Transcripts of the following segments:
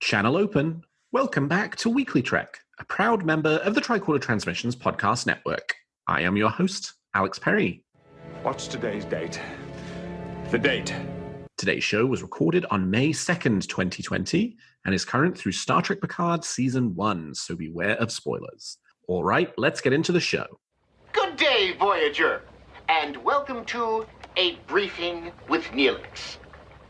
Channel open. Welcome back to WeeklyTrek, a proud member of the Tricorder Transmissions podcast network. I am your host, Alex Perry. What's today's date? The date. Today's show was recorded on May 2nd, 2020, and is current through Star Trek Picard Season 1, so beware of spoilers. All right, let's get into the show. Good day, Voyager, and welcome to A Briefing with Neelix.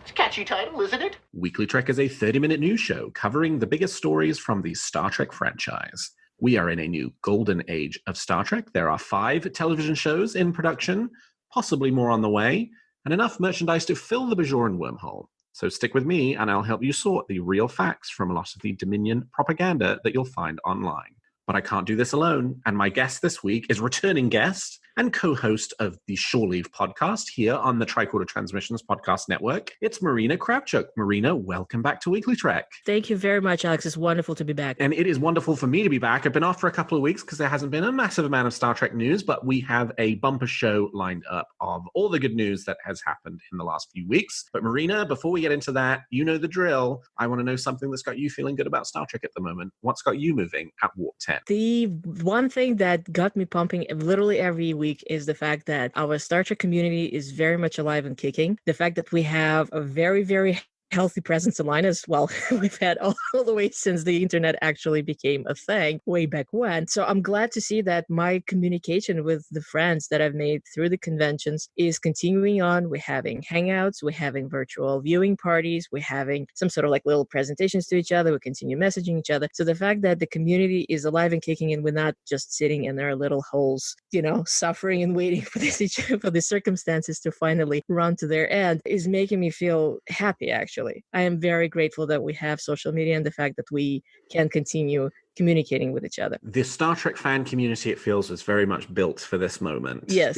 It's a catchy title, isn't it? WeeklyTrek is a 30-minute news show covering the biggest stories from the Star Trek franchise. We are in a new golden age of Star Trek. There are 5 television shows in production, possibly more on the way, and enough merchandise to fill the Bajoran wormhole. So stick with me, and I'll help you sort the real facts from a lot of the Dominion propaganda that you'll find online. But I can't do this alone, and my guest this week is returning guest and co-host of the Shore Leave podcast here on the Tricorder Transmissions podcast network. It's Marina Kravchuk. Marina, welcome back to WeeklyTrek. Thank you very much, Alex. It's wonderful to be back. And it is wonderful for me to be back. I've been off for a couple of weeks because there hasn't been a massive amount of Star Trek news, but we have a bumper show lined up of all the good news that has happened in the last few weeks. But Marina, before we get into that, you know the drill. I want to know something that's got you feeling good about Star Trek at the moment. What's got you moving at Warp 10? The one thing that got me pumping literally every week is the fact that our Star Trek community is very much alive and kicking. The fact that we have a very, very healthy presence online as well. We've had all the way since the internet actually became a thing way back when. So I'm glad to see that my communication with the friends that I've made through the conventions is continuing on. We're having hangouts, we're having virtual viewing parties, we're having some sort of like little presentations to each other, we continue messaging each other. So the fact that the community is alive and kicking and we're not just sitting in our little holes, suffering and waiting for for the circumstances to finally run to their end is making me feel happy, actually. I am very grateful that we have social media and the fact that we can continue communicating with each other. The Star Trek fan community, it feels, was very much built for this moment. Yes.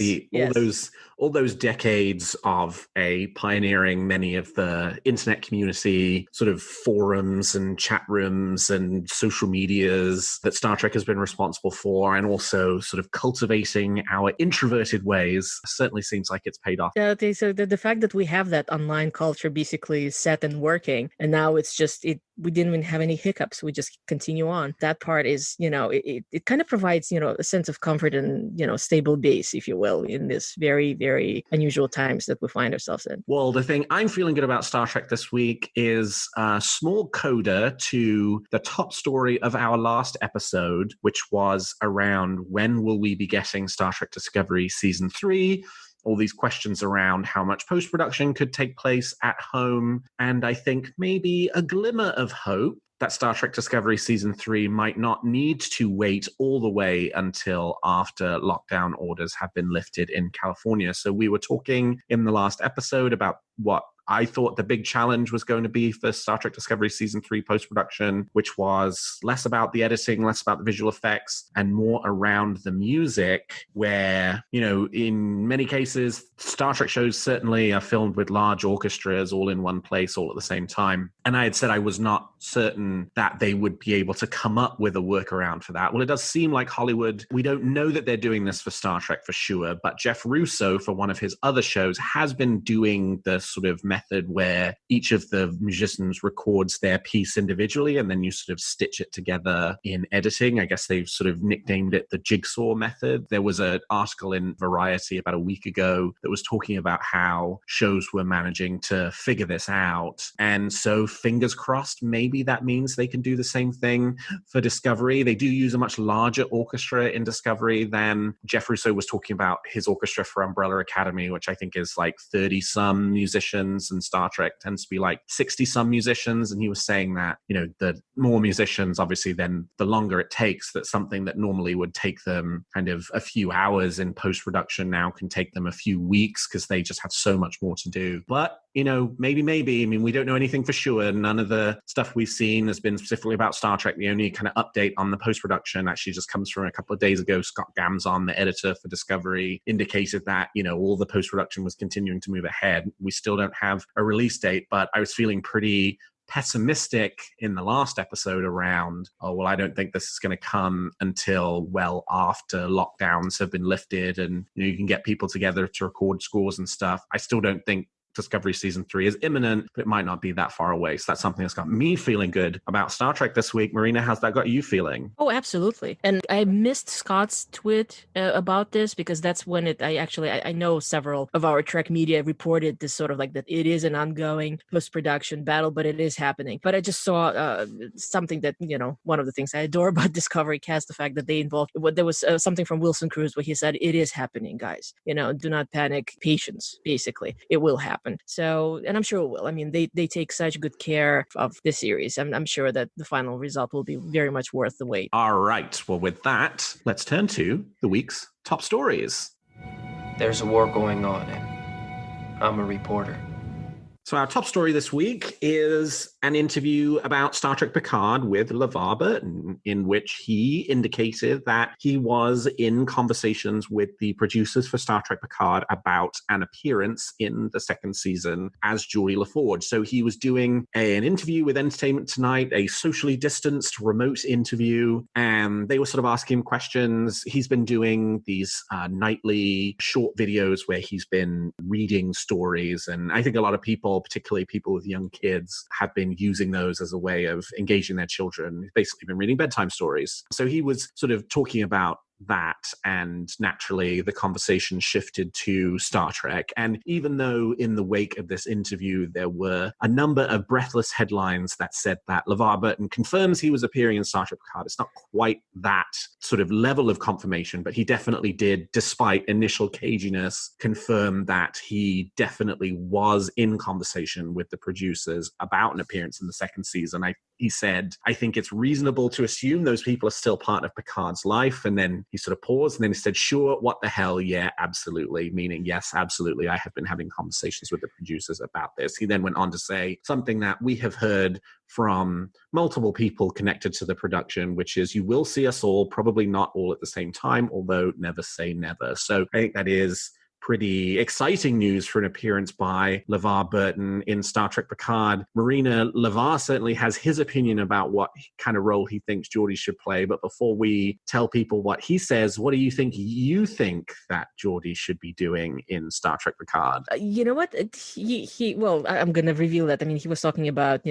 All those decades of pioneering many of the internet community, sort of forums and chat rooms and social medias that Star Trek has been responsible for, and also sort of cultivating our introverted ways, certainly seems like it's paid off. So the fact that we have that online culture basically set and working, and now it's just we didn't even have any hiccups. We just continue on. That part is, it kind of provides, a sense of comfort and, stable base, if you will, in this very, very unusual times that we find ourselves in. Well, the thing I'm feeling good about Star Trek this week is a small coda to the top story of our last episode, which was around when will we be getting Star Trek Discovery Season 3? All these questions around how much post-production could take place at home. And I think maybe a glimmer of hope that Star Trek Discovery Season 3 might not need to wait all the way until after lockdown orders have been lifted in California. So we were talking in the last episode about what I thought the big challenge was going to be for Star Trek Discovery Season 3 post-production, which was less about the editing, less about the visual effects, and more around the music, where, in many cases, Star Trek shows certainly are filmed with large orchestras all in one place, all at the same time. And I had said I was not certain that they would be able to come up with a workaround for that. Well, it does seem like Hollywood, we don't know that they're doing this for Star Trek for sure, but Jeff Russo, for one of his other shows, has been doing the sort of method where each of the musicians records their piece individually and then you sort of stitch it together in editing. I guess they've sort of nicknamed it the jigsaw method. There was an article in Variety about a week ago that was talking about how shows were managing to figure this out. And so fingers crossed, maybe that means they can do the same thing for Discovery. They do use a much larger orchestra in Discovery than Jeff Russo was talking about his orchestra for Umbrella Academy, which I think is like 30-some musicians, and Star Trek tends to be like 60-some musicians. And he was saying that, the more musicians, obviously, then the longer it takes, that something that normally would take them kind of a few hours in post-production now can take them a few weeks because they just have so much more to do. But, maybe. I mean, we don't know anything for sure. None of the stuff we've seen has been specifically about Star Trek. The only kind of update on the post-production actually just comes from a couple of days ago. Scott Gamzon, the editor for Discovery, indicated that, all the post-production was continuing to move ahead. We still don't have a release date, but I was feeling pretty pessimistic in the last episode around, I don't think this is going to come until well after lockdowns have been lifted and you can get people together to record scores and stuff. I still don't think Discovery Season 3 is imminent, but it might not be that far away. So that's something that's got me feeling good about Star Trek this week. Marina, how's that got you feeling? Oh, absolutely. And I missed Scott's tweet about this, because that's when I know several of our Trek media reported this sort of like that it is an ongoing post-production battle, but it is happening. But I just saw something that, one of the things I adore about Discovery Cast, the fact that they involved, there was something from Wilson Cruz where he said, it is happening, guys. Do not panic, patience, basically. It will happen. So, and I'm sure it will. I mean, they take such good care of this series. I'm sure that the final result will be very much worth the wait. All right. Well, with that, let's turn to the week's top stories. There's a war going on, and I'm a reporter. So our top story this week is an interview about Star Trek Picard with LeVar Burton, in which he indicated that he was in conversations with the producers for Star Trek Picard about an appearance in the second season as Geordi LaForge. So he was doing an interview with Entertainment Tonight, a socially distanced remote interview, and they were sort of asking him questions. He's been doing these nightly short videos where he's been reading stories, and I think a lot of people, particularly people with young kids, have been using those as a way of engaging their children. He's basically been reading bedtime stories. So he was sort of talking about that, and naturally the conversation shifted to Star Trek. And even though in the wake of this interview there were a number of breathless headlines that said that LeVar Burton confirms he was appearing in Star Trek Picard, it's not quite that sort of level of confirmation, but he definitely did, despite initial caginess, confirm that he definitely was in conversation with the producers about an appearance in the second season. He said, I think it's reasonable to assume those people are still part of Picard's life. And then he sort of paused, and then he said, sure, what the hell? Yeah, absolutely. Meaning, yes, absolutely. I have been having conversations with the producers about this. He then went on to say something that we have heard from multiple people connected to the production, which is, you will see us all, probably not all at the same time, although never say never. So I think that is pretty exciting news for an appearance by LeVar Burton in Star Trek Picard. Marina, LeVar certainly has his opinion about what kind of role he thinks Geordi should play. But before we tell people what he says, what do you think that Geordi should be doing in Star Trek Picard? You know what? Well, I'm going to reveal that. I mean, he was talking about,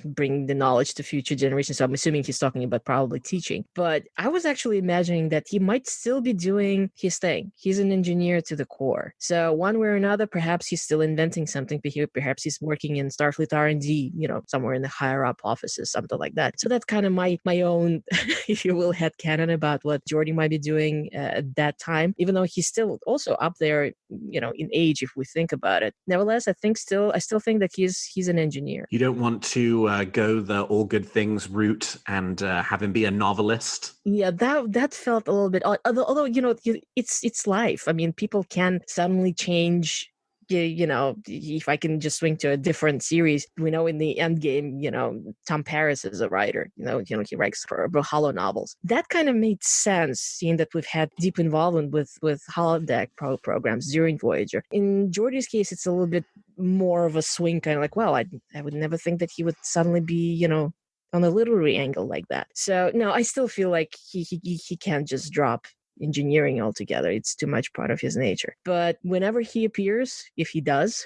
bringing the knowledge to future generations. So I'm assuming he's talking about probably teaching. But I was actually imagining that he might still be doing his thing. He's an engineer to the core. So one way or another, perhaps he's still inventing something. Perhaps he's working in Starfleet R&D, somewhere in the higher up offices, something like that. So that's kind of my own, if you will, headcanon about what Geordi might be doing at that time, even though he's still also up there, in age, if we think about it. Nevertheless, I still think that he's an engineer. You don't want to go the all good things route and have him be a novelist? Yeah, that felt a little bit odd. Although it's life. I mean, people can suddenly change. If I can just swing to a different series, we know in the end game, Tom Paris is a writer. He writes for holo novels. That kind of made sense, seeing that we've had deep involvement with holodeck programs during Voyager. In Geordi's case, it's a little bit more of a swing, kind of like, well, I would never think that he would suddenly be, on a literary angle like that. So no, I still feel like he can't just drop engineering altogether. It's too much part of his nature. But whenever he appears, if he does,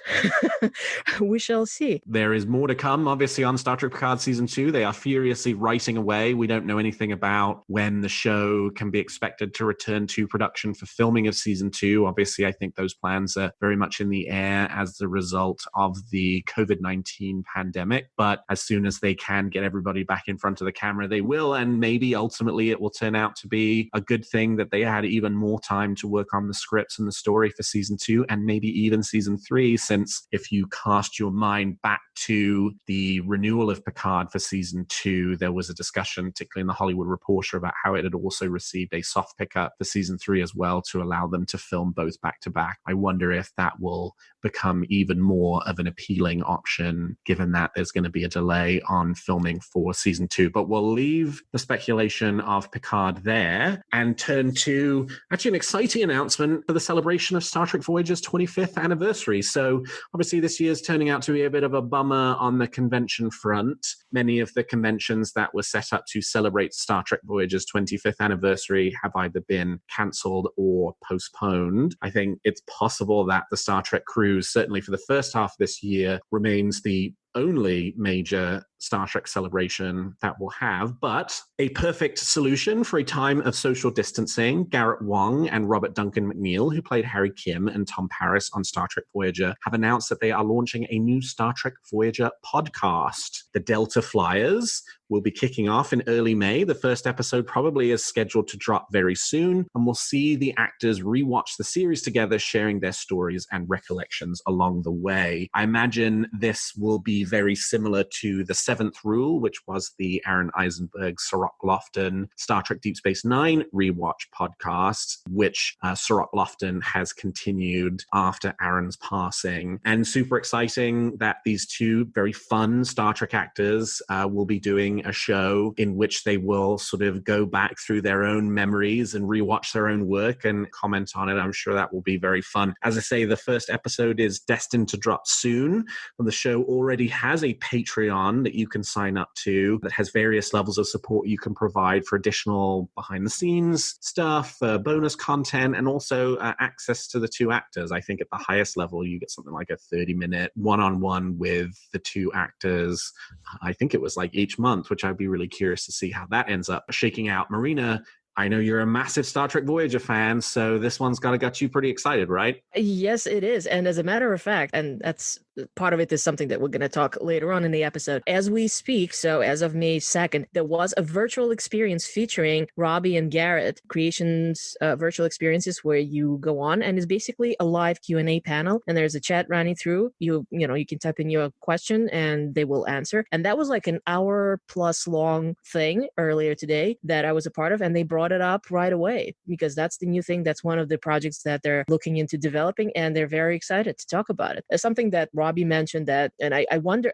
we shall see. There is more to come, obviously, on Star Trek Picard Season 2. They are furiously writing away. We don't know anything about when the show can be expected to return to production for filming of Season 2. Obviously, I think those plans are very much in the air as a result of the COVID-19 pandemic. But as soon as they can get everybody back in front of the camera, they will. And maybe ultimately it will turn out to be a good thing that they had even more time to work on the scripts and the story for Season 2 and maybe even Season 3, since if you cast your mind back to the renewal of Picard for Season 2, there was a discussion, particularly in the Hollywood Reporter, about how it had also received a soft pickup for Season 3 as well to allow them to film both back to back. I wonder if that will become even more of an appealing option, given that there's going to be a delay on filming for Season 2. But we'll leave the speculation of Picard there and turn to to actually an exciting announcement for the celebration of Star Trek Voyager's 25th anniversary. So obviously this year's turning out to be a bit of a bummer on the convention front. Many of the conventions that were set up to celebrate Star Trek Voyager's 25th anniversary have either been cancelled or postponed. I think it's possible that the Star Trek cruise, certainly for the first half of this year, remains the only major Star Trek celebration that we'll have, but a perfect solution for a time of social distancing. Garrett Wang and Robbie Duncan McNeill, who played Harry Kim and Tom Paris on Star Trek Voyager, have announced that they are launching a new Star Trek Voyager podcast. The Delta Flyers will be kicking off in early May. The first episode probably is scheduled to drop very soon, and we'll see the actors rewatch the series together, sharing their stories and recollections along the way. I imagine this will be very similar to The Seventh Rule, which was the Aaron Eisenberg, Sarok Lofton Star Trek Deep Space Nine rewatch podcast, which Sarok Lofton has continued after Aaron's passing. And super exciting that these two very fun Star Trek actors will be doing a show in which they will sort of go back through their own memories and rewatch their own work and comment on it. I'm sure that will be very fun. As I say, the first episode is destined to drop soon. And the show already has a Patreon that you can sign up to that has various levels of support you can provide for additional behind-the-scenes stuff, bonus content, and also access to the two actors. I think at the highest level, you get something like a 30-minute one-on-one with the two actors. I think it was like each month, which I'd be really curious to see how that ends up shaking out. Marina, I know you're a massive Star Trek Voyager fan, so this one's got you pretty excited, right? Yes, it is. And as a matter of fact, and that's part of it is something that we're going to talk later on in the episode. As we speak, so as of May 2nd, there was a virtual experience featuring Robbie and Garrett, Creations virtual experiences where you go on and it's basically a live Q&A panel and there's a chat running through. You can type in your question and they will answer. And that was like an hour plus long thing earlier today that I was a part of, and they brought it up right away because that's the new thing. That's one of the projects that they're looking into developing, and they're very excited to talk about it. It's something that Robbie mentioned that, and I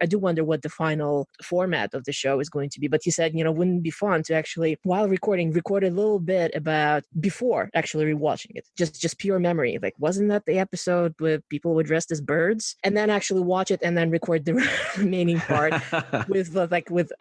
do wonder what the final format of the show is going to be. But he said, wouldn't it be fun to actually, while record a little bit about before actually rewatching it, just pure memory. Like, wasn't that the episode with people were dressed as birds? And then actually watch it and then record the remaining part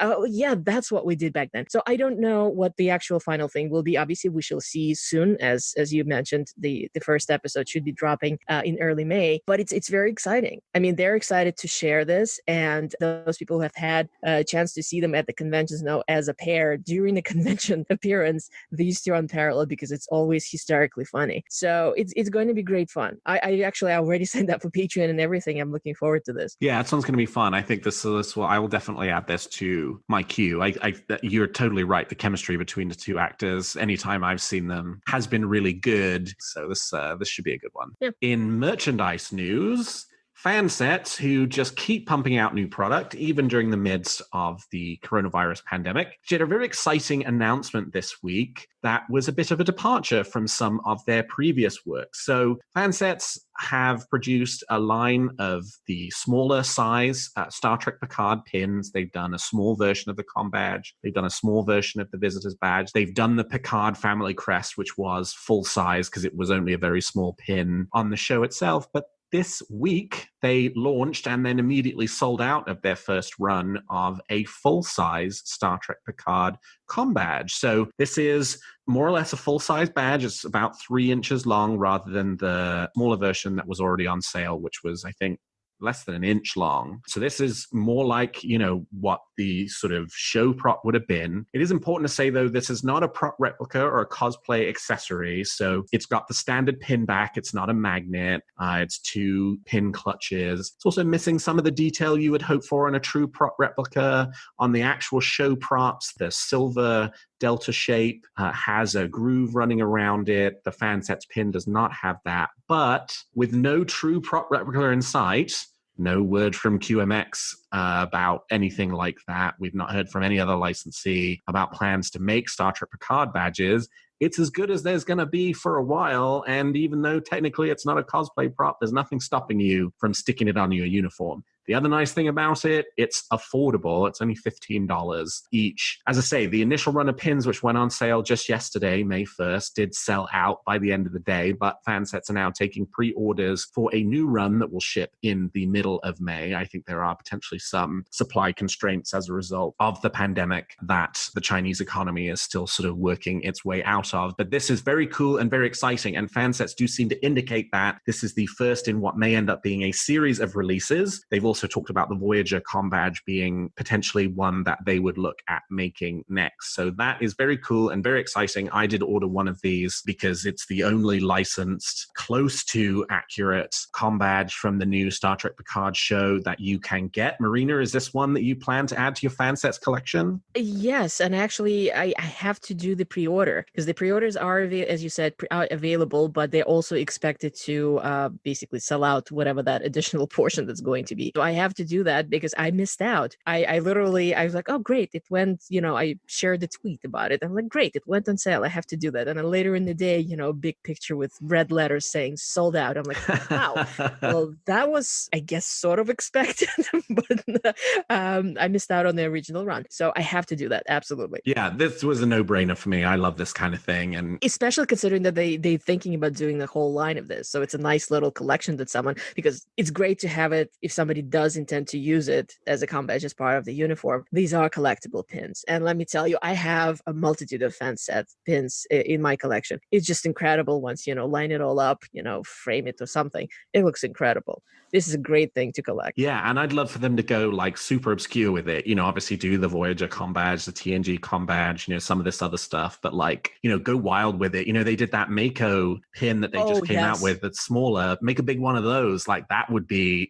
oh yeah, that's what we did back then. So I don't know what the actual final thing will be. Obviously, we shall see soon, as you mentioned, the first episode should be dropping in early May. But it's very exciting. I mean, they're excited to share this, and those people who have had a chance to see them at the conventions know as a pair during the convention appearance, these two are unparalleled because it's always hysterically funny. So it's going to be great fun. I already signed up for Patreon and everything. I'm looking forward to this. Yeah, it sounds going to be fun. I think I will definitely add this to my queue. You're totally right. The chemistry between the two actors, anytime I've seen them, has been really good. So this should be a good one. Yeah. In merchandise news, FanSets, who just keep pumping out new product, even during the midst of the coronavirus pandemic, did a very exciting announcement this week that was a bit of a departure from some of their previous work. So FanSets have produced a line of the smaller size Star Trek Picard pins. They've done a small version of the Combadge. They've done a small version of the Visitor's Badge. They've done the Picard family crest, which was full size because it was only a very small pin on the show itself. But this week, they launched and then immediately sold out of their first run of a full-size Star Trek Picard Combadge. So this is more or less a full-size badge. It's about 3 inches long rather than the smaller version that was already on sale, which was, I think, less than an inch long. So this is more like, what the sort of show prop would have been. It is important to say, though, this is not a prop replica or a cosplay accessory. So it's got the standard pin back. It's not a magnet. It's 2 pin clutches. It's also missing some of the detail you would hope for in a true prop replica. On the actual show props, the silver delta shape has a groove running around it. The FanSets pin does not have that. But with no true prop replica in sight, no word from QMX about anything like that. We've not heard from any other licensee about plans to make Star Trek Picard badges. It's as good as there's going to be for a while. And even though technically it's not a cosplay prop, there's nothing stopping you from sticking it on your uniform. The other nice thing about it, it's affordable. It's only $15 each. As I say, the initial run of pins, which went on sale just yesterday, May 1st, did sell out by the end of the day, but FanSets are now taking pre-orders for a new run that will ship in the middle of May. I think there are potentially some supply constraints as a result of the pandemic that the Chinese economy is still sort of working its way out of. But this is very cool and very exciting, and FanSets do seem to indicate that this is the first in what may end up being a series of releases. They've also talked about the Voyager Combadge being potentially one that they would look at making next. So that is very cool and very exciting. I did order one of these because it's the only licensed, close to accurate Combadge from the new Star Trek Picard show that you can get. Marina, is this one that you plan to add to your FanSets collection? Yes, and actually I have to do the pre-order because the pre-orders are, as you said, available, but they're also expected to basically sell out whatever that additional portion that's going to be. So I have to do that because I missed out. I was like, oh, great. It went, I shared a tweet about it. I'm like, great. It went on sale. I have to do that. And then later in the day, big picture with red letters saying sold out. I'm like, wow. Well, that was, I guess, sort of expected, but I missed out on the original run. So I have to do that. Absolutely. Yeah, this was a no-brainer for me. I love this kind of thing. And especially considering that they're thinking about doing the whole line of this. So it's a nice little collection that because it's great to have it if somebody does intend to use it as a Combadge as part of the uniform. These are collectible pins. And let me tell you, I have a multitude of FanSet pins in my collection. It's just incredible once, line it all up, frame it or something. It looks incredible. This is a great thing to collect. Yeah, and I'd love for them to go like super obscure with it. Obviously do the Voyager Combadge, the TNG Combadge, some of this other stuff, but go wild with it. They did that Mako pin that they just came out with that's smaller. Make a big one of those. Like that would be,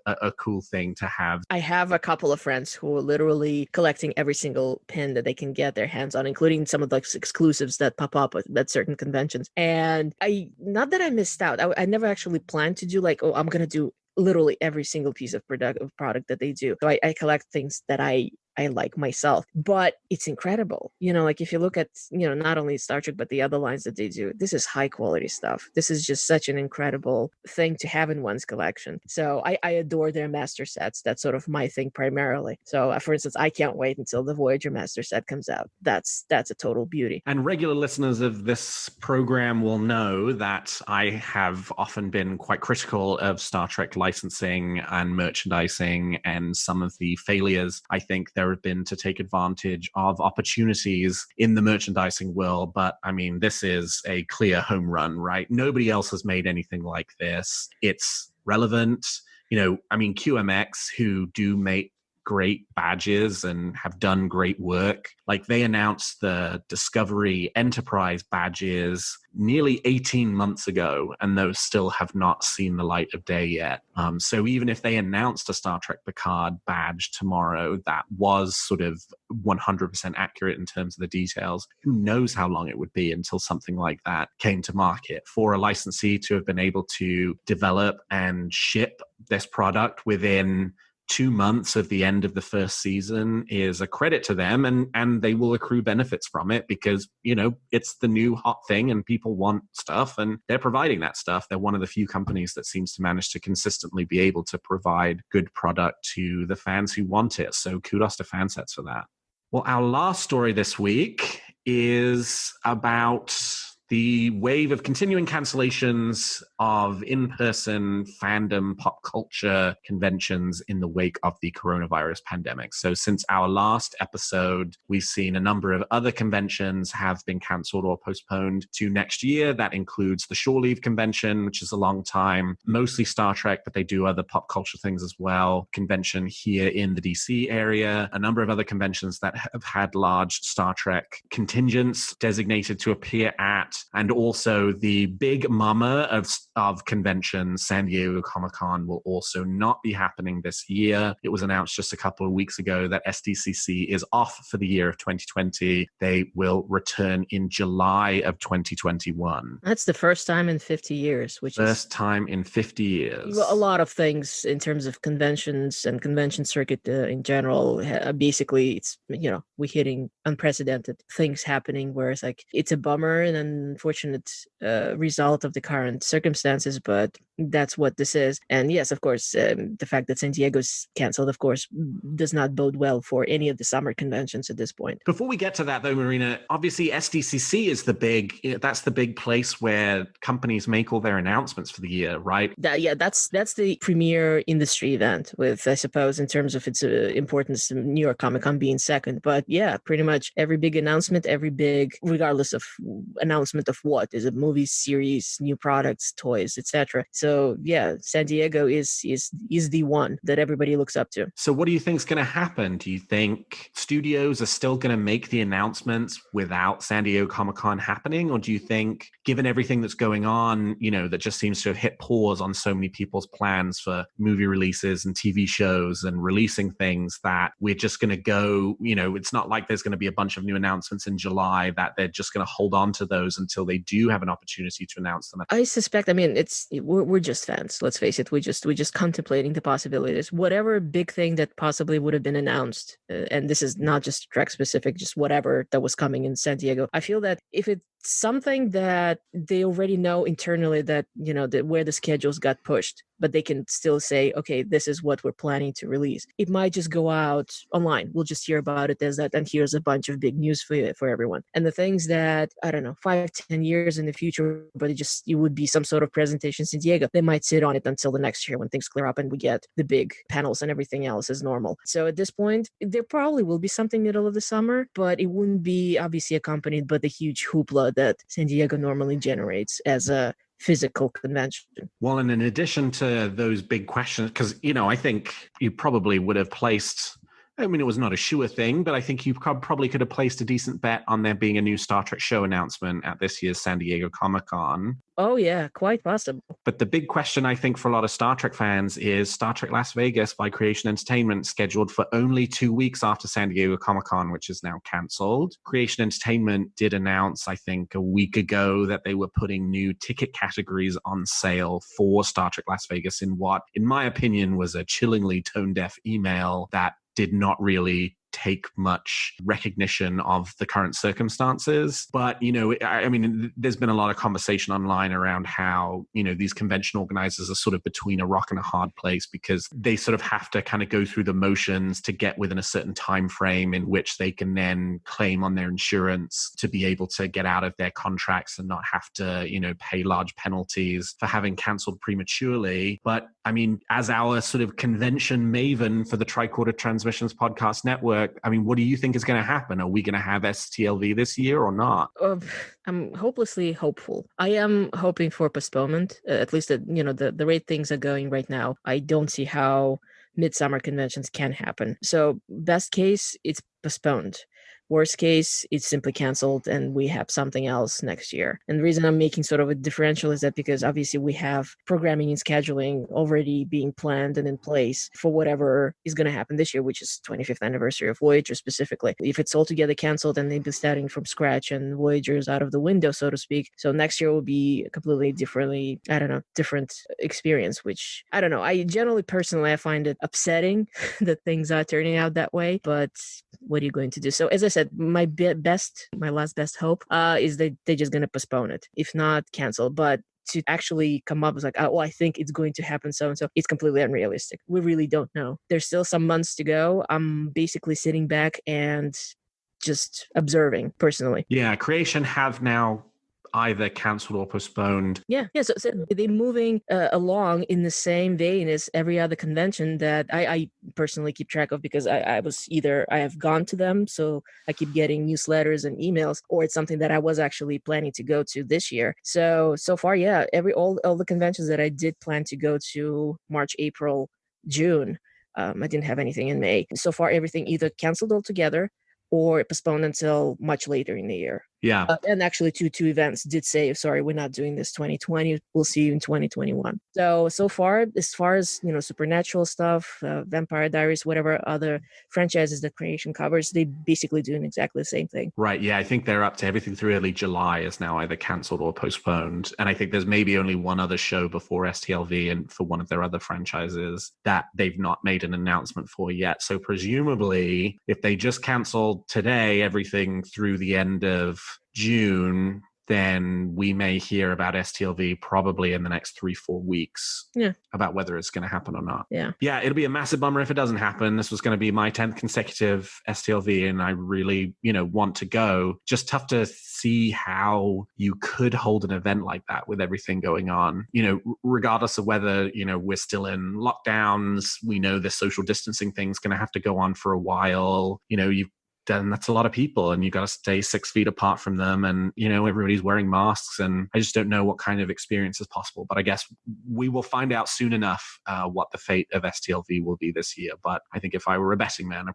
a cool thing to have. I have a couple of friends who are literally collecting every single pin that they can get their hands on, including some of the exclusives that pop up at certain conventions. And not that I missed out. I never actually planned to do I'm going to do literally every single piece of product that they do. So I collect things that I like myself, but it's incredible. If you look at, not only Star Trek, but the other lines that they do, this is high quality stuff. This is just such an incredible thing to have in one's collection. So I adore their master sets. That's sort of my thing primarily. So for instance, I can't wait until the Voyager master set comes out. That's a total beauty. And regular listeners of this program will know that I have often been quite critical of Star Trek licensing and merchandising and some of the failures I think there have been to take advantage of opportunities in the merchandising world. But I mean, this is a clear home run, right? Nobody else has made anything like this. It's relevant. QMX, who do make great badges and have done great work. They announced the Discovery Enterprise badges nearly 18 months ago, and those still have not seen the light of day yet. So even if they announced a Star Trek Picard badge tomorrow that was sort of 100% accurate in terms of the details, who knows how long it would be until something like that came to market. For a licensee to have been able to develop and ship this product within 2 months of the end of the first season is a credit to them, and they will accrue benefits from it because, it's the new hot thing and people want stuff and they're providing that stuff. They're one of the few companies that seems to manage to consistently be able to provide good product to the fans who want it. So kudos to FanSets for that. Well, our last story this week is about the wave of continuing cancellations of in-person fandom pop culture conventions in the wake of the coronavirus pandemic. So since our last episode, we've seen a number of other conventions have been canceled or postponed to next year. That includes the Shore Leave convention, which is a long time, mostly Star Trek, but they do other pop culture things as well. Convention here in the DC area, a number of other conventions that have had large Star Trek contingents designated to appear at, and also the big mama of conventions, San Diego Comic-Con, will also not be happening this year. It was announced just a couple of weeks ago that SDCC is off for the year of 2020. They will return in July of 2021. That's the first time in 50 years, First time in 50 years. Well, a lot of things in terms of conventions and convention circuit in general. Basically, it's, we're hitting unprecedented things happening where it's a bummer and an unfortunate result of the current circumstances, but that's what this is. And yes, of course, the fact that San Diego's canceled, of course, does not bode well for any of the summer conventions at this point. Before we get to that, though, Marina, obviously SDCC is that's the big place where companies make all their announcements for the year, right? That's the premier industry event, with, I suppose, in terms of its importance, New York Comic Con being second. But yeah, pretty much every big announcement, regardless of announcement of what, is it movies, series, new products, toys, etc. So yeah, San Diego is the one that everybody looks up to. So what do you think is going to happen? Do you think studios are still going to make the announcements without San Diego Comic-Con happening? Or do you think, given everything that's going on, that just seems to have hit pause on so many people's plans for movie releases and TV shows and releasing things, that we're just going to go, it's not like there's going to be a bunch of new announcements in July, that they're just going to hold on to those until they do have an opportunity to announce them? I suspect, we're just fans, let's face it. We're just contemplating the possibilities. Whatever big thing that possibly would have been announced, and this is not just Trek specific, just whatever that was coming in San Diego, I feel that if it's something that they already know internally, that where the schedules got pushed, but they can still say, okay, this is what we're planning to release, it might just go out online. We'll just hear about it as that, and here's a bunch of big news for everyone. And the things that, I don't know, 5-10 years in the future, but it would be some sort of presentation in San Diego, they might sit on it until the next year when things clear up and we get the big panels and everything else as normal. So at this point, there probably will be something middle of the summer, but it wouldn't be obviously accompanied by the huge hoopla that San Diego normally generates as a physical convention. Well, and in addition to those big questions, because, I think you probably would have placed, it was not a sure thing, but I think you probably could have placed a decent bet on there being a new Star Trek show announcement at this year's San Diego Comic-Con. Oh, yeah, quite possible. But the big question, I think, for a lot of Star Trek fans is Star Trek Las Vegas by Creation Entertainment, scheduled for only 2 weeks after San Diego Comic-Con, which is now canceled. Creation Entertainment did announce, I think, a week ago that they were putting new ticket categories on sale for Star Trek Las Vegas in what, in my opinion, was a chillingly tone-deaf email that did not really take much recognition of the current circumstances. But, there's been a lot of conversation online around how, these convention organizers are sort of between a rock and a hard place, because they sort of have to kind of go through the motions to get within a certain time frame in which they can then claim on their insurance to be able to get out of their contracts and not have to, pay large penalties for having canceled prematurely. But as our sort of convention maven for the Tricorder Transmissions Podcast Network, what do you think is going to happen? Are we going to have STLV this year or not? I'm hopelessly hopeful. I am hoping for postponement, at least the rate things are going right now. I don't see how midsummer conventions can happen. So best case, it's postponed. Worst case, it's simply canceled and we have something else next year. And the reason I'm making sort of a differential is that because obviously we have programming and scheduling already being planned and in place for whatever is going to happen this year, which is 25th anniversary of Voyager specifically. If it's altogether canceled, then they'd be starting from scratch and Voyager's out of the window, so to speak. So next year will be a completely different experience, which I don't know. I generally, personally, I find it upsetting that things are turning out that way, but what are you going to do? So as I said, my last best hope is that they're just going to postpone it, if not cancel. But to actually come up with I think it's going to happen so and so, it's completely unrealistic. We really don't know. There's still some months to go. I'm basically sitting back and just observing personally. Yeah, Creation have now either cancelled or postponed. Yeah. So they're moving along in the same vein as every other convention that I personally keep track of, because I have gone to them, so I keep getting newsletters and emails, or it's something that I was actually planning to go to this year. So far, yeah, all the conventions that I did plan to go to March, April, June, I didn't have anything in May. So far, everything either canceled altogether or postponed until much later in the year. Yeah. And actually two events did say, sorry, we're not doing this 2020. We'll see you in 2021. So far, as far as, supernatural stuff, Vampire Diaries, whatever other franchises that Creation covers, they basically doing exactly the same thing. Right. Yeah. I think they're up to everything through early July is now either canceled or postponed. And I think there's maybe only one other show before STLV and for one of their other franchises that they've not made an announcement for yet. So presumably, if they just canceled today, everything through the end of June, then we may hear about STLV probably in the next 3-4 weeks. Yeah. About whether it's going to happen or not. Yeah. Yeah, it'll be a massive bummer if it doesn't happen. This was going to be my 10th consecutive STLV, and I really, want to go. Just tough to see how you could hold an event like that with everything going on. Regardless of whether, we're still in lockdowns, we know the social distancing thing's going to have to go on for a while. Then that's a lot of people, and you've got to stay 6 feet apart from them, and everybody's wearing masks, and I just don't know what kind of experience is possible. But I guess we will find out soon enough what the fate of STLV will be this year. But I think if I were a betting man,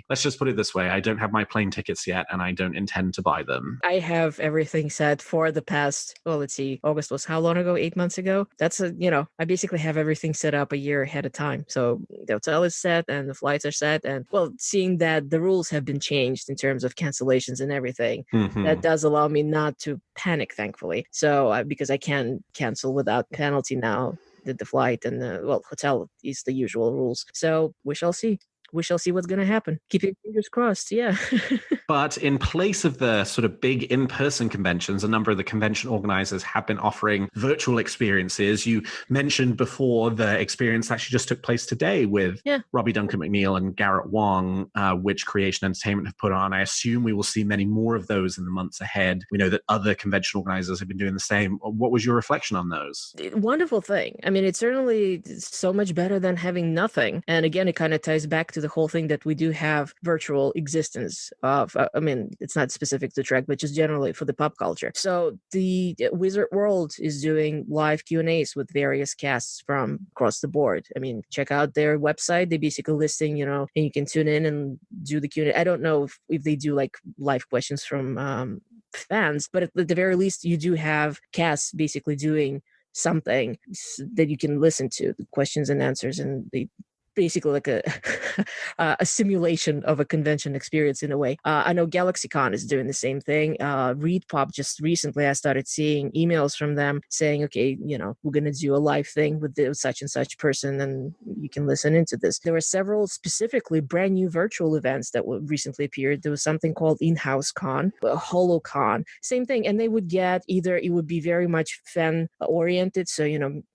let's just put it this way, I don't have my plane tickets yet, and I don't intend to buy them. I have everything set for the past, let's see, August was how long ago? 8 months ago? That's I basically have everything set up a year ahead of time. So the hotel is set and the flights are set, and seeing that the rules have been changed in terms of cancellations and everything, that does allow me not to panic, thankfully. So because I can cancel without penalty now, the flight and the hotel is the usual rules. So we shall see. We shall see what's going to happen. Keep your fingers crossed. Yeah. But in place of the sort of big in-person conventions, a number of the convention organizers have been offering virtual experiences. You mentioned before the experience that actually just took place today with Robbie Duncan McNeill and Garrett Wang, which Creation Entertainment have put on. I assume we will see many more of those in the months ahead. We know that other convention organizers have been doing the same. What was your reflection on those? Wonderful thing. I mean, it's certainly so much better than having nothing. And again, it kind of ties back to the whole thing that we do have virtual existence of, it's not specific to Trek, but just generally for the pop culture. So the Wizard World is doing live Q&As with various casts from across the board. I mean, check out their website. They're basically listing, and you can tune in and do the Q&A. I don't know if they do like live questions from fans, but at the very least, you do have casts basically doing something that you can listen to, the questions and answers, and they basically like a simulation of a convention experience in a way. I know GalaxyCon is doing the same thing. ReadPop just recently, I started seeing emails from them saying, okay, we're going to do a live thing with such and such person, and you can listen into this. There were several specifically brand new virtual events that recently appeared. There was something called In-House Con, HoloCon, same thing. And they would get either it would be very much fan oriented. So,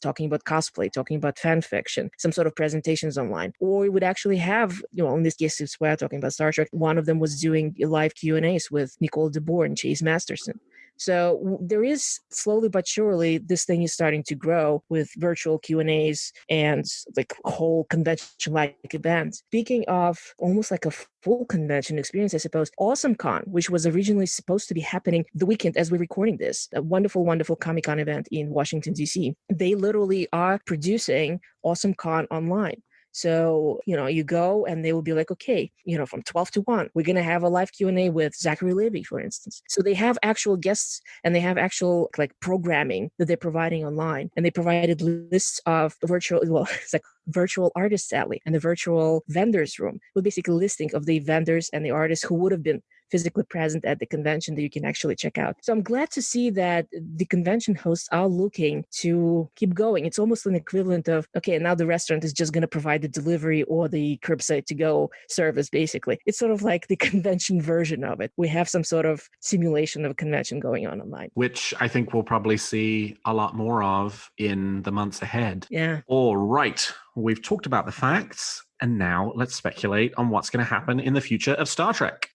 talking about cosplay, talking about fan fiction, some sort of presentations online. Or we would actually have, in this case, since we're talking about Star Trek, one of them was doing live Q&As with Nicole DeBoer and Chase Masterson. So there is slowly but surely, this thing is starting to grow with virtual Q&As and like whole convention-like events. Speaking of almost like a full convention experience, I suppose, AwesomeCon, which was originally supposed to be happening the weekend as we're recording this, a wonderful, wonderful Comic-Con event in Washington, D.C. They literally are producing AwesomeCon online. So, you go and they will be like, okay, from 12 to 1, we're going to have a live Q&A with Zachary Levi, for instance. So they have actual guests and they have actual like programming that they're providing online. And they provided lists of it's like virtual artists alley and the virtual vendors room with basically listing of the vendors and the artists who would have been physically present at the convention that you can actually check out. So I'm glad to see that the convention hosts are looking to keep going. It's almost an equivalent of, okay, now the restaurant is just going to provide the delivery or the curbside to go service, basically. It's sort of like the convention version of it. We have some sort of simulation of a convention going on online. Which I think we'll probably see a lot more of in the months ahead. Yeah. All right. We've talked about the facts, and now let's speculate on what's going to happen in the future of Star Trek.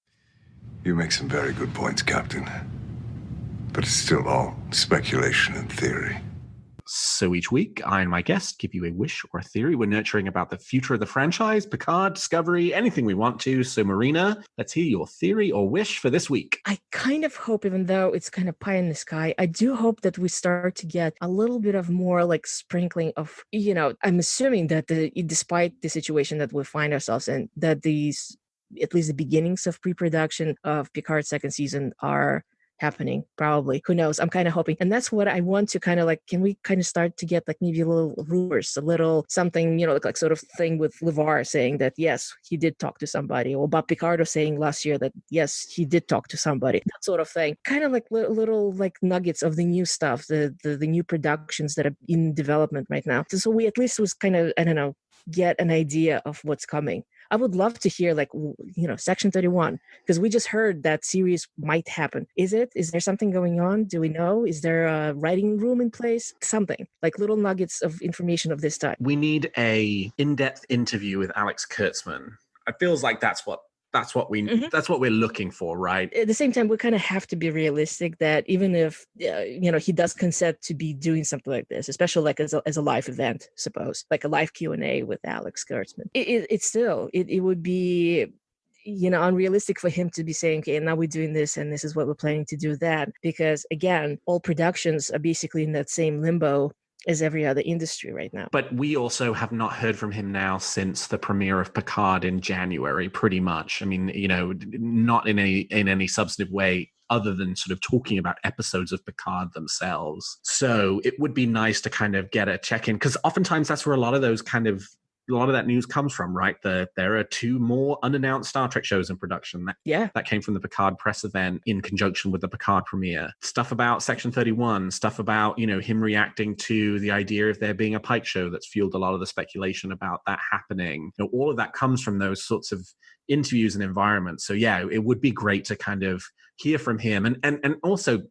You make some very good points, Captain. But it's still all speculation and theory. So each week, I and my guest give you a wish or a theory we're nurturing about the future of the franchise, Picard, Discovery, anything we want to. So Marina, let's hear your theory or wish for this week. I kind of hope, even though it's kind of pie in the sky, I do hope that we start to get a little bit of more like sprinkling of, I'm assuming that despite the situation that we find ourselves in, that these, at least the beginnings of pre-production of Picard's second season are happening, probably. Who knows? I'm kind of hoping. And that's what I want to kind of like, can we kind of start to get like maybe a little rumors, a little something, like sort of thing with LeVar saying that, yes, he did talk to somebody, or Bob Picardo saying last year that, yes, he did talk to somebody, that sort of thing. Kind of like little like nuggets of the new stuff, the new productions that are in development right now. So we at least was kind of, I don't know, get an idea of what's coming. I would love to hear, like, Section 31, because we just heard that series might happen. Is there something going on? Do we know? Is there a writing room in place? Something like little nuggets of information of this type. We need a in-depth interview with Alex Kurtzman. It feels like that's what we're looking for, right? At the same time, we kind of have to be realistic that even if he does consent to be doing something like this, especially like as a live event, suppose like a live Q&A with Alex Kurtzman, it would be unrealistic for him to be saying, okay, now we're doing this and this is what we're planning to do that, because again, all productions are basically in that same limbo as every other industry right now. But we also have not heard from him now since the premiere of Picard in January, pretty much. I mean, not in any substantive way other than sort of talking about episodes of Picard themselves. So it would be nice to kind of get a check-in, because oftentimes that's where a lot of that news comes from, right? There are 2 more unannounced Star Trek shows in production. That came from the Picard press event in conjunction with the Picard premiere. Stuff about Section 31, stuff about, him reacting to the idea of there being a Pike show that's fueled a lot of the speculation about that happening. All of that comes from those sorts of interviews and environments. So yeah, it would be great to kind of hear from him and also,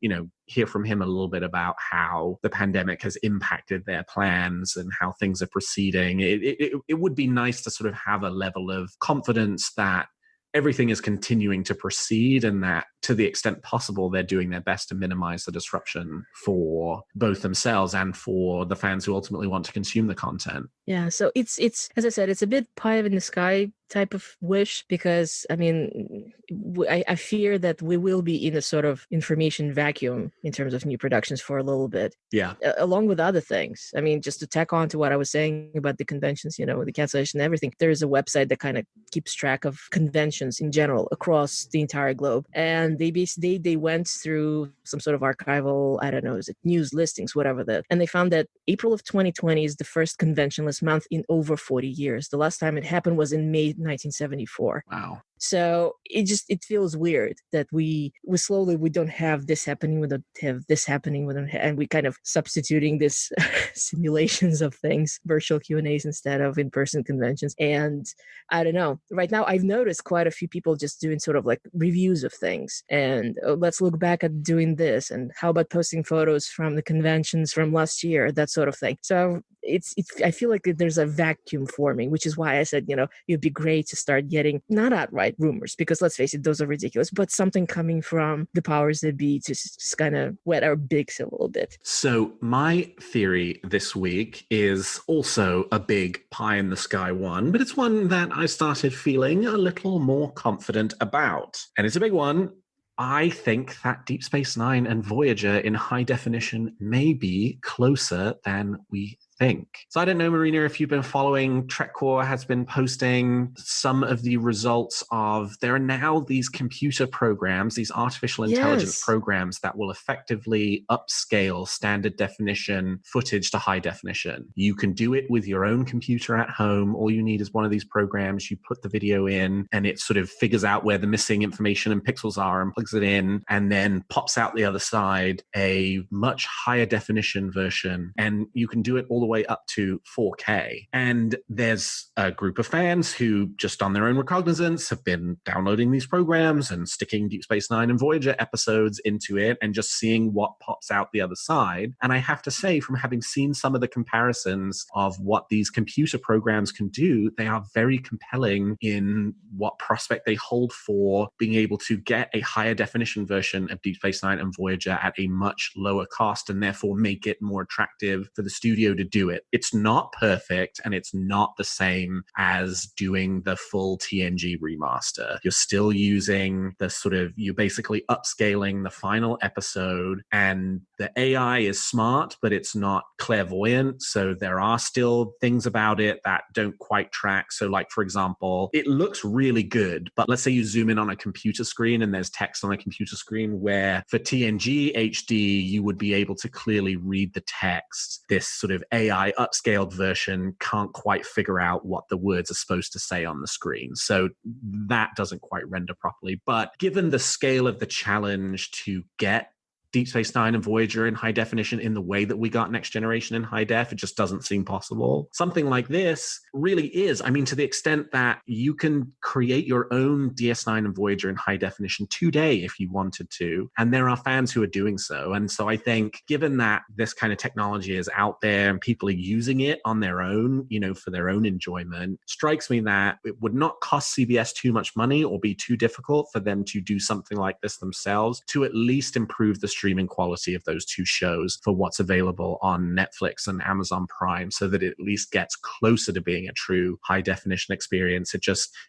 hear from him a little bit about how the pandemic has impacted their plans and how things are proceeding. It would be nice to sort of have a level of confidence that everything is continuing to proceed and that to the extent possible, they're doing their best to minimize the disruption for both themselves and for the fans who ultimately want to consume the content. Yeah, so it's as I said, it's a bit pie in the sky type of wish, because I mean, I fear that we will be in a sort of information vacuum in terms of new productions for a little bit. Yeah. Along with other things. I mean, just to tack on to what I was saying about the conventions, the cancellation and everything, there is a website that kind of keeps track of conventions in general across the entire globe. And they went through some sort of archival, I don't know, is it news listings, whatever that, and they found that April of 2020 is the first conventionless month in over 40 years. The last time it happened was in May 1974. Wow. So it feels weird that we don't have this happening, we don't have this happening, and we kind of substituting this simulations of things, virtual Q&As instead of in-person conventions. And I don't know, right now I've noticed quite a few people just doing sort of like reviews of things, and let's look back at doing this, and how about posting photos from the conventions from last year, that sort of thing. So I feel like there's a vacuum forming, which is why I said, it'd be great to start getting not outright rumors, because let's face it, those are ridiculous, but something coming from the powers that be to just kind of wet our bigs a little bit. So my theory this week is also a big pie in the sky one, but it's one that I started feeling a little more confident about. And it's a big one. I think that Deep Space Nine and Voyager in high definition may be closer than we think. So I don't know, Marina, if you've been following, TrekCore has been posting some of the results of, there are now these computer programs, these artificial intelligence programs that will effectively upscale standard definition footage to high definition. You can do it with your own computer at home. All you need is one of these programs. You put the video in and it sort of figures out where the missing information and pixels are and plugs it in, and then pops out the other side a much higher definition version. And you can do it all the way up to 4K. And there's a group of fans who just on their own recognizance have been downloading these programs and sticking Deep Space Nine and Voyager episodes into it and just seeing what pops out the other side. And I have to say, from having seen some of the comparisons of what these computer programs can do, they are very compelling in what prospect they hold for being able to get a higher definition version of Deep Space Nine and Voyager at a much lower cost, and therefore make it more attractive for the studio to do it. It's not perfect, and it's not the same as doing the full TNG remaster. You're still using the sort of, you're basically upscaling the final episode, and the AI is smart, but it's not clairvoyant. So there are still things about it that don't quite track. So like, for example, it looks really good, but let's say you zoom in on a computer screen and there's text on a computer screen where for TNG HD, you would be able to clearly read the text. This sort of AI upscaled version can't quite figure out what the words are supposed to say on the screen. So that doesn't quite render properly. But given the scale of the challenge to get Deep Space Nine and Voyager in high definition in the way that we got Next Generation in high def. It just doesn't seem possible. Something like this really is. I mean, to the extent that you can create your own DS9 and Voyager in high definition today if you wanted to. And there are fans who are doing so. And so I think given that this kind of technology is out there and people are using it on their own, for their own enjoyment, strikes me that it would not cost CBS too much money or be too difficult for them to do something like this themselves to at least improve the streaming quality of those two shows for what's available on Netflix and Amazon Prime, so that it at least gets closer to being a true high definition experience.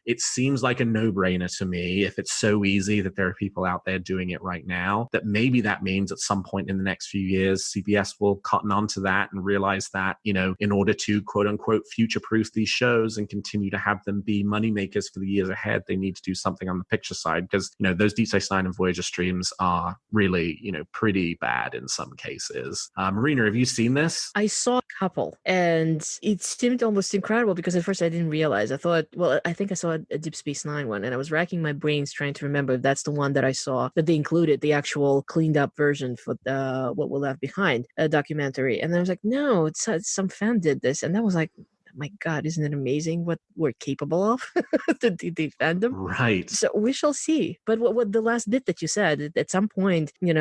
It seems like a no-brainer to me, if it's so easy that there are people out there doing it right now, that maybe that means at some point in the next few years, CBS will cotton on to that and realize that, in order to quote unquote future-proof these shows and continue to have them be moneymakers for the years ahead, they need to do something on the picture side, because, those Deep Space Nine and Voyager streams are really, pretty bad in some cases. Marina, have you seen this? I saw a couple, and it seemed almost incredible because at first I didn't realize. I thought, well, I think I saw a Deep Space Nine one, and I was racking my brains trying to remember if that's the one that I saw, that they included the actual cleaned up version for the What We'll Left Behind documentary. And I was like, no, it's some fan did this. And that was like, my God, isn't it amazing what we're capable of, the fandom? Right. So we shall see. But what the last bit that you said, at some point, the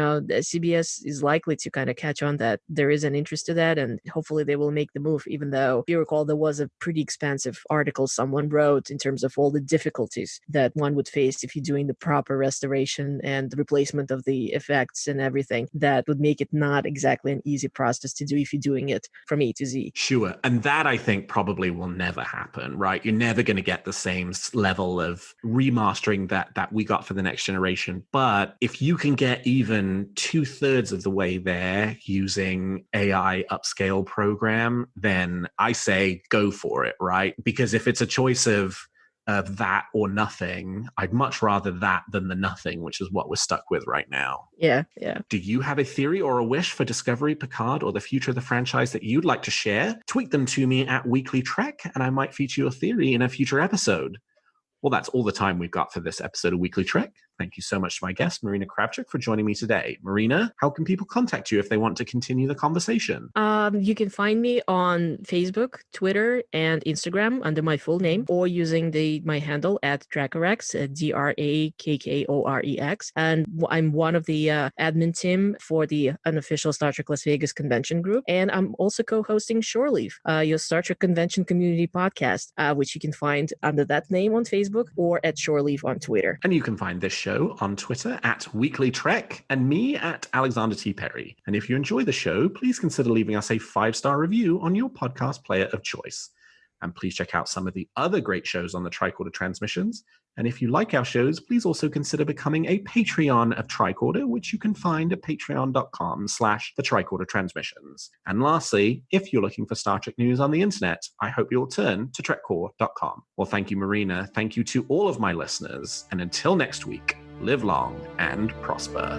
CBS is likely to kind of catch on that there is an interest to that, and hopefully they will make the move, even though, if you recall, there was a pretty expansive article someone wrote in terms of all the difficulties that one would face if you're doing the proper restoration and the replacement of the effects and everything. That would make it not exactly an easy process to do if you're doing it from A to Z. Sure. And that, I think, probably will never happen, right? You're never going to get the same level of remastering that we got for the Next Generation. But if you can get even 2/3 of the way there using AI upscale program, then I say go for it, right? Because if it's a choice of that or nothing, I'd much rather that than the nothing, which is what we're stuck with right now. Yeah. Do you have a theory or a wish for Discovery, Picard, or the future of the franchise that you'd like to share? Tweet them to me at WeeklyTrek, and I might feature your theory in a future episode. Well, that's all the time we've got for this episode of Weekly Trek. Thank you so much to my guest, Marina Kravchuk, for joining me today. Marina, how can people contact you if they want to continue the conversation? You can find me on Facebook, Twitter, and Instagram under my full name, or using my handle at Dracorex, DRAKKOREX. And I'm one of the admin team for the unofficial Star Trek Las Vegas convention group. And I'm also co-hosting Shore Leave, your Star Trek convention community podcast, which you can find under that name on Facebook or at Shore Leave on Twitter. And you can find this show on Twitter at WeeklyTrek and me at Alexander T. Perry. And if you enjoy the show, please consider leaving us a 5-star review on your podcast player of choice. And please check out some of the other great shows on the Tricorder Transmissions. And if you like our shows, please also consider becoming a Patreon of Tricorder, which you can find at patreon.com/the Tricorder Transmissions. And lastly, if you're looking for Star Trek news on the internet, I hope you'll turn to trekcore.com. Well, thank you, Marina. Thank you to all of my listeners. And until next week, live long and prosper.